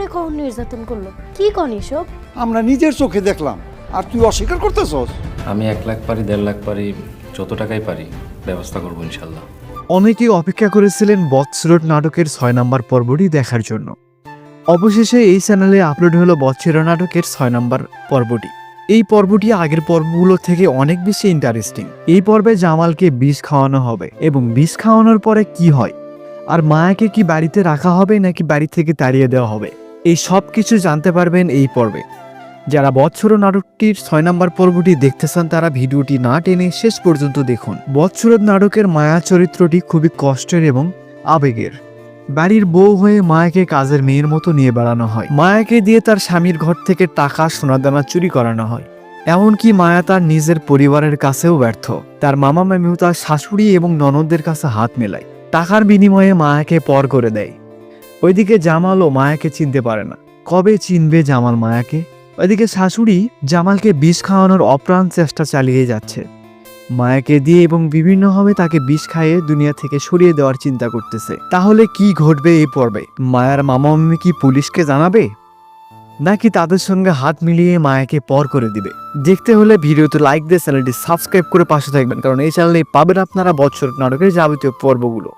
মায়া কখন নির্যাতন করলো? কি কন এসব? আমরা নিজের চোখে দেখলাম, আর তুই অস্বীকার করতেছস? আমি 1 লাখ পারি, 1.5 লাখ পারি, যত টাকাই পারি ব্যবস্থা করবো ইনশাল্লাহ। অনেকেই অপেক্ষা করেছিলেন বৎসরট নাটকের 6 নম্বর পর্বটি দেখার জন্য। অবশেষে এই চ্যানেলে আপলোড হলো বৎসরট নাটকের 6 নম্বর পর্বটি। এই পর্বটি আগের পর্বগুলো থেকে অনেক বেশি ইন্টারেস্টিং। এই পর্বে জামালকে বিষ খাওয়ানো হবে এবং বিষ খাওয়ানোর পরে কি হয়, আর মায়াকে কি বাড়িতে রাখা হবে নাকি বাড়ি থেকে তাড়িয়ে দেওয়া হবে, এই সব কিছু জানতে পারবেন এই পর্বে। যারা বৎসরট নাটকটির 6 নম্বর পর্বটি দেখতে চান তারা ভিডিওটি না টেনে শেষ পর্যন্ত দেখুন। বৎসরট নাটকের মায়া চরিত্রটি খুবই কষ্টের এবং আবেগের। বাড়ির বউ হয়ে মায়াকে কাজের মেয়ের মতো নিয়ে বেড়ানো হয়। মায়াকে দিয়ে তার স্বামীর ঘর থেকে টাকা সোনাদানা চুরি করানো হয়। এমনকি মায়া তার নিজের পরিবারের কাছেও ব্যর্থ। তার মামা মামিও তার শাশুড়ি এবং ননদদের কাছে হাত মেলায়। টাকার বিনিময়ে মায়াকে পর করে দেয়। ওইদিকে জামালও মায়াকে চিনতে পারে না। কবে চিনবে জামাল মায়াকে? ওইদিকে শাশুড়ি জামালকে বিষ খাওয়ানোর অপ্রাণ চেষ্টা চালিয়ে যাচ্ছে। মায়াকে দিয়ে এবং বিভিন্নভাবে তাকে বিষ খাইয়ে দুনিয়া থেকে সরিয়ে দেওয়ার চিন্তা করতেছে। তাহলে কি ঘটবে এই পর্বে? মায়ার মামা মামি কি পুলিশকে জানাবে, নাকি তাদের সঙ্গে হাত মিলিয়ে মায়াকে পর করে দিবে? দেখতে হলে ভিডিওতে লাইক দিয়ে চ্যানেলটি সাবস্ক্রাইব করে পাশে থাকবেন, কারণ এই চ্যানেলে পাবেন আপনারা বৎসরট নাটকের যাবতীয় পর্বগুলো।